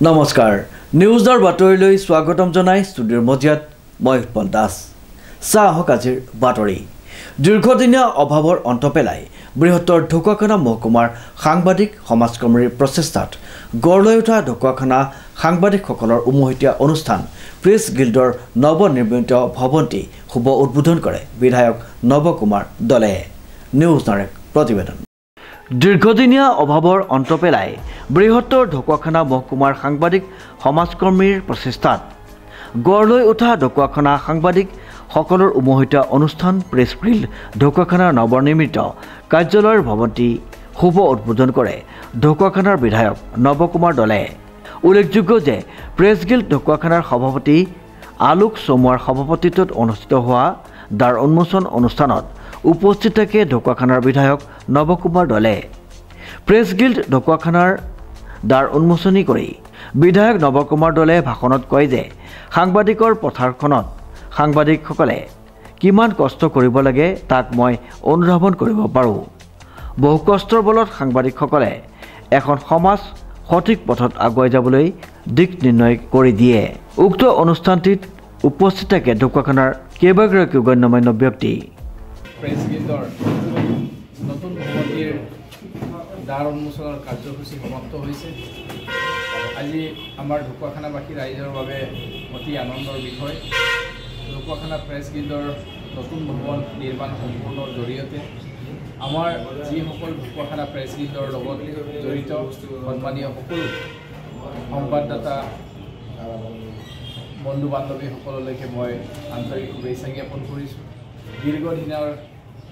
নমস্কাৰ নিউজৰ বাতৰিলৈ স্বাগতম জনাই ষ্টুডিঅ'ৰ মজিয়াত মই উৎপল দাস চাহক আজিৰ বাতৰি দীৰ্ঘদিনীয়া অভাৱৰ অন্ত পেলাই বৃহত্তৰ ঢকুৱাখানা মহকুমাৰ সাংবাদিক সমাজকৰ্মীৰ প্ৰচেষ্টাত গঢ় লৈ উঠা ঢকুৱাখানা সাংবাদিকসকলৰ উমৈহতীয়া অনুষ্ঠান প্ৰেছ গিল্ডৰ নৱনিৰ্মিত ভৱনটি শুভ উদ্বোধন কৰে বিধায়ক নৱকুমাৰ দলে নিউজ নাৰেক প্ৰতিবেদন দীৰ্ঘদিনীয়া অভাৱৰ অন্ত পেলাই বৃহত্তৰ ঢকুৱাখানা মহকুমাৰ সাংবাদিক সমাজকৰ্মীৰ প্ৰচেষ্টাত গঢ় লৈ উঠা ঢকুৱাখানা সাংবাদিক সকলৰ উমৈহতীয়া অনুষ্ঠান প্ৰেছ গিল্ড ঢকুৱাখানাৰ নৱনিৰ্মিত কাৰ্যালয়ৰ ভৱনটি শুভ উদ্বোধন কৰে ঢকুৱাখানাৰ বিধায়ক নৱকুমাৰ দলে উল্লেখযোগ্য যে প্ৰেছ গিল্ড ঢকুৱাখানাৰ সভাপতি আলোক সোমোৱাৰ সভাপতিত্বত অনুষ্ঠিত হোৱা দ্বাৰ উন্মোচন অনুষ্ঠানত উপস্থিত থাকে ঢকুৱাখানাৰ বিধায়ক নৱকুমাৰ দলে প্ৰেছ গিল্ড ঢকুৱাখানাৰ দ্বাৰ উন্মোচনী কৰি বিধায়ক নৱকুমাৰ দলে ভাষণত কয় যে সাংবাদিকৰ পথাৰখনত সাংবাদিকসকলে কিমান কষ্ট কৰিব লাগে তাক মই অনুধাৱন কৰিব পাৰোঁ বহু কষ্টৰ বলত সাংবাদিকসকলে এখন সমাজ সঠিক পথত আগুৱাই যাবলৈ দিক নিৰ্ণয় কৰি দিয়ে উক্ত অনুষ্ঠানটিত উপস্থিত থাকে ঢকুৱাখানাৰ কেইবাগৰাকীও গণ্যমান্য ব্যক্তি প্ৰেছ গিল্ডৰ নতুন ভৱনটিৰ দ্বাৰ উন্মোচনৰ কাৰ্যসূচী সমাপ্ত হৈছে আজি আমাৰ ঢকুৱাখানাবাসী ৰাইজৰ বাবে অতি আনন্দৰ বিষয় ঢকুৱাখানা প্ৰেছ গিল্ডৰ নতুন ভৱন নিৰ্মাণ সম্পূৰ্ণৰ জৰিয়তে আমাৰ যিসকল ঢকুৱাখানা প্ৰেছ গিল্ডৰ লগত জড়িত সন্মানীয় সকলো সংবাদদাতা বন্ধু বান্ধৱীসকললৈকে মই আন্তৰিক শুভেচ্ছা জ্ঞাপন কৰিছোঁ দীৰ্ঘদিনৰ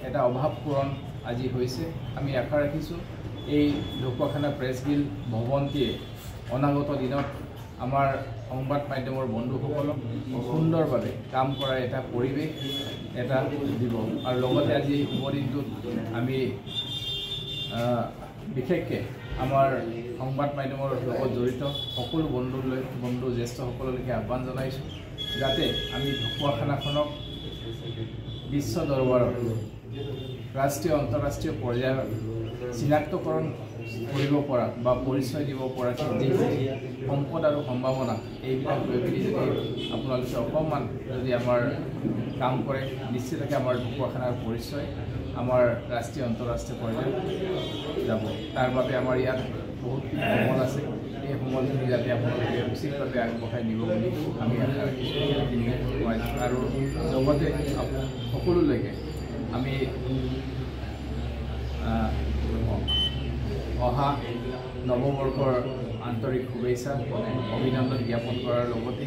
এটা অভাৱ পূৰণ আজি হৈছে আমি আশা ৰাখিছোঁ এই ঢকুৱাখানা প্ৰেছ গিল্ড ভৱনটিয়ে অনাগত দিনত আমাৰ সংবাদ মাধ্যমৰ বন্ধুসকলক সুন্দৰভাৱে কাম কৰাৰ এটা পৰিৱেশ এটা দিব আৰু লগতে আজি শুভ দিনটোত আমি বিশেষকৈ আমাৰ সংবাদ মাধ্যমৰ লগত জড়িত সকলো বন্ধু জ্যেষ্ঠসকললৈকে আহ্বান জনাইছোঁ যাতে আমি ঢকুৱাখানাখনক বিশ্ব দৰবাৰত ৰাষ্ট্ৰীয় আন্তঃৰাষ্ট্ৰীয় পৰ্যায়ত চিনাক্তকৰণ কৰিব পৰা বা পৰিচয় দিব পৰাকৈ যিখিনি সম্পদ আৰু সম্ভাৱনা এইবিলাক লৈ পিনি যদি আপোনালোকে অকণমান যদি আমাৰ কাম কৰে নিশ্চিতভাৱে আমাৰ ঢকুৱাখানাৰ পৰিচয় আমাৰ ৰাষ্ট্ৰীয় আন্তঃৰাষ্ট্ৰীয় পৰ্যায়ত যাব তাৰ বাবে আমাৰ ইয়াত বহুতখিনি সমল আছে এই সমলখিনি যাতে আপোনালোকে উচিতভাৱে আগবঢ়াই নিব বুলি আমি আশা ৰাখিছোঁ আৰু লগতে সকলোলৈকে আমি অহা নৱবৰ্ষৰ আন্তৰিক শুভেচ্ছা অভিনন্দন জ্ঞাপন কৰাৰ লগতে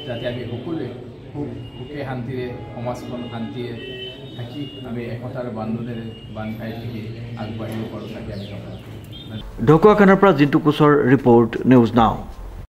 যাতে আমি সকলোৱে খুব সুখে শান্তিৰে সমাজখন শান্তিৰে থাকি আমি একতাৰ বান্ধোনেৰে বান্ধ খাই থাকি আগবাঢ়িব পাৰোঁ তাকে আমি ঢকুৱাখানাৰ পৰা জিন্তু কোচৰ ৰিপৰ্ট নিউজ নাও।